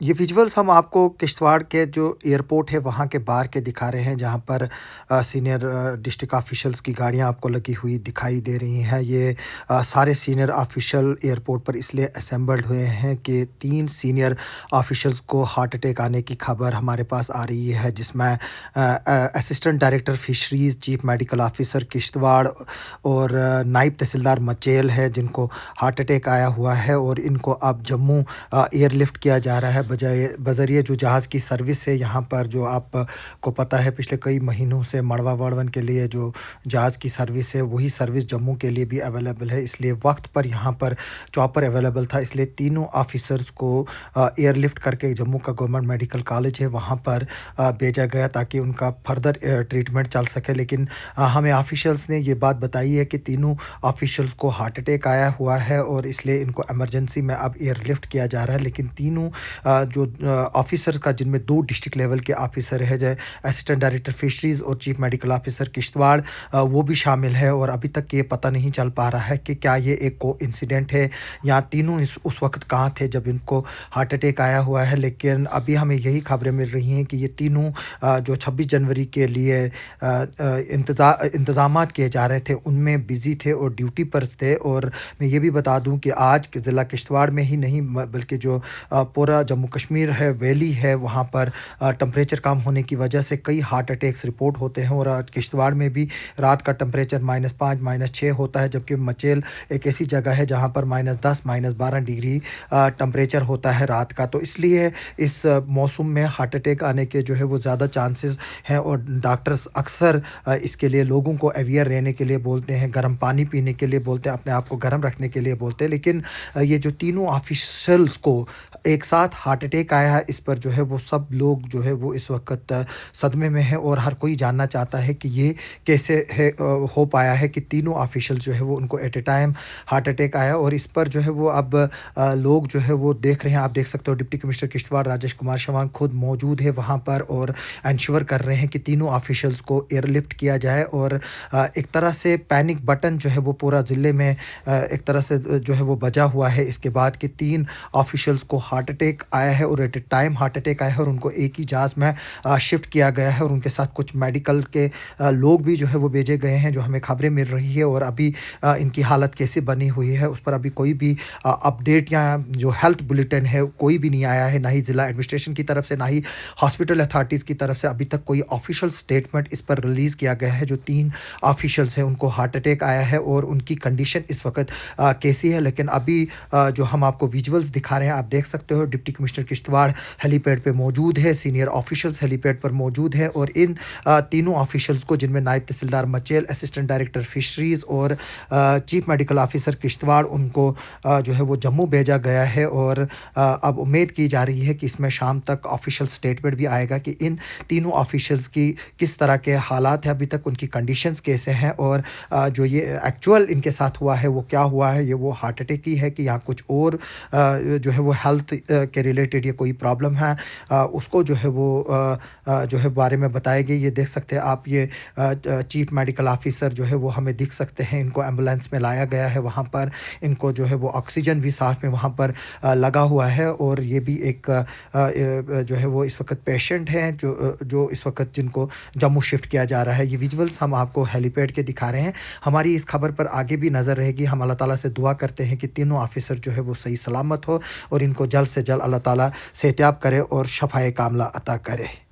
ये विजुअल्स हम आपको किश्तवाड़ के जो एयरपोर्ट है वहाँ के बाहर के दिखा रहे हैं, जहाँ पर सीनियर डिस्ट्रिक्ट ऑफिशियल्स की गाड़ियाँ आपको लगी हुई दिखाई दे रही हैं। ये सारे सीनियर ऑफिशियल एयरपोर्ट पर इसलिए असेंबल्ड हुए हैं कि 3 सीनियर ऑफिशियल्स को हार्ट अटैक आने की खबर हमारे पास आ रही है, जिसमें assistant director fisheries, chief medical officer Kishtwar और नायब तहसीलदार मचेल है, जिनको हार्ट अटैक आया हुआ है और इनको अब जम्मू एयरलिफ्ट किया जा रहा है बज़रिए जो जहाज़ की सर्विस है यहाँ पर। जो आपको पता है पिछले कई महीनों से मड़वा वड़वन के लिए जो जहाज़ की सर्विस है वही सर्विस जम्मू के लिए भी अवेलेबल है, इसलिए वक्त पर यहाँ पर चॉपर अवेलेबल था, इसलिए तीनों ऑफिसर्स को एयरलिफ्ट करके जम्मू का गवर्नमेंट मेडिकल कॉलेज है वहाँ पर भेजा गया ताकि उनका फर्दर ट्रीटमेंट चल सके। लेकिन हमें ऑफिशियल्स ने ये बात बताई है कि तीनों ऑफिशियल्स को हार्ट अटैक आया हुआ है और इसलिए इनको इमरजेंसी में अब एयरलिफ्ट किया जा रहा है। लेकिन तीनों जो ऑफिसर्स का, जिनमें 2 डिस्ट्रिक्ट लेवल के ऑफिसर है, जो असिस्टेंट डायरेक्टर फिशरीज़ और चीफ मेडिकल ऑफिसर किश्तवाड़, वो भी शामिल है और अभी तक ये पता नहीं चल पा रहा है कि क्या ये एक कोइंसिडेंट है या तीनों उस वक्त कहाँ थे जब इनको हार्ट अटैक आया हुआ है। लेकिन अभी हमें यही खबरें मिल रही हैं कि ये तीनों जो 26 जनवरी के लिए इंतज़ामात किए जा रहे थे उनमें बिज़ी थे और ड्यूटी पर थे। और मैं ये भी बता दूं कि आज ज़िला किश्तवाड़ में ही नहीं बल्कि जो पूरा जम्मू कश्मीर है, वैली है, वहाँ पर टेम्परेचर कम होने की वजह से कई हार्ट अटैक्स रिपोर्ट होते हैं और आज किश्तवाड़ में भी रात का टेम्परेचर -5 -6 होता है, जबकि मचेल एक ऐसी जगह है जहाँ पर -10 -12 डिग्री टेम्परेचर होता है रात का। तो इसलिए इस मौसम में हार्ट अटैक आने के जो है वो ज़्यादा चांसेस हैं और डॉक्टर्स अक्सर इसके लिए लोगों को अवेयर रहने के लिए बोलते हैं, गर्म पानी पीने के लिए बोलते हैं, अपने आप को गर्म रखने के लिए बोलते हैं। लेकिन ये जो तीनों ऑफिशियल्स को एक साथ हार्ट अटैक आया है, इस पर जो है वो सब लोग जो है वो इस वक्त सदमे में है और हर कोई जानना चाहता है कि ये कैसे है हो पाया है कि तीनों ऑफिशियल जो है वो उनको at a time heart attack आया। और इस पर जो है वो अब लोग जो है वो देख रहे हैं। आप देख सकते हो डिप्टी कमिश्नर किश्तवाड़ राजेश कुमार चौहान खुद मौजूद है वहाँ पर और इंश्योर कर रहे हैं कि तीनों ऑफिशियल्स को एयरलिफ्ट किया जाए। और एक तरह से पैनिक बटन जो है वो पूरा ज़िले में एक तरह से जो है वो बजा हुआ है इसके बाद कि 3 ऑफिशियल्स को हार्ट अटैक आया है और at a time heart attack आया है और उनको एक ही जहाज़ में शिफ्ट किया गया है और उनके साथ कुछ मेडिकल के लोग भी जो है वो भेजे गए हैं, जो हमें खबरें मिल रही है। और अभी इनकी हालत कैसी बनी हुई है उस पर अभी कोई भी अपडेट या जो हेल्थ बुलेटिन है कोई भी नहीं आया है, ना ही ज़िला एडमिनिस्ट्रेशन की तरफ से, ना ही हॉस्पिटल अथॉरिटीज़ की तरफ से अभी तक कोई ऑफिशियल स्टेटमेंट इस पर रिलीज़ किया गया है। जो 3 ऑफिशियल्स हैं उनको हार्ट अटैक आया है और उनकी कंडीशन इस वक्त कैसी है। लेकिन अभी जो हम आपको विजुअल्स दिखा रहे हैं, आप देख सकते हो डिप्टी कमिश्नर किश्तवाड़ हेलीपैड पे मौजूद है, सीनियर ऑफिशियल्स हेलीपैड पर मौजूद है और इन तीनों ऑफिशियल्स को, जिनमें नायब तहसीलदार मचेल, असिस्टेंट डायरेक्टर फिशरीज़ और चीफ मेडिकल ऑफिसर किश्तवाड़, उनको जो है वो जम्मू भेजा गया है। और अब उम्मीद की जा रही है कि इसमें शाम तक ऑफिशियल स्टेटमेंट भी आएगा कि इन तीनों ऑफिशियल्स की किस तरह के हालात हैं, अभी तक उनकी कंडीशंस कैसे हैं और जो ये एक्चुअल इनके साथ हुआ है वो क्या हुआ है, ये वो हार्ट अटैक ही है कि यहाँ कुछ और जो है वो हेल्थ के रिलेटेड ये कोई प्रॉब्लम है, उसको जो है वो जो है बारे में बताएगी। ये देख सकते हैं आप, ये चीफ मेडिकल ऑफिसर जो है वो हमें दिख सकते हैं, इनको एम्बुलेंस में लाया गया है वहाँ पर, इनको जो है वो ऑक्सीजन भी साथ में वहाँ पर लगा हुआ है और ये भी एक जो है वो इस वक्त पेशेंट हैं जो इस वक्त जिनको जम्मू शिफ्ट किया जा रहा है। ये विजुअल्स हम आपको हेलीपैड के दिखा रहे हैं। हमारी इस खबर पर आगे भी नज़र रहेगी। हम अल्लाह ताला से दुआ करते हैं कि तीनों ऑफिसर जो है वो सही सलामत हो और इनको जल्द से जल्द अल्लाह ताला सेहतियाब करे और शफ़ाए कामला अता करे।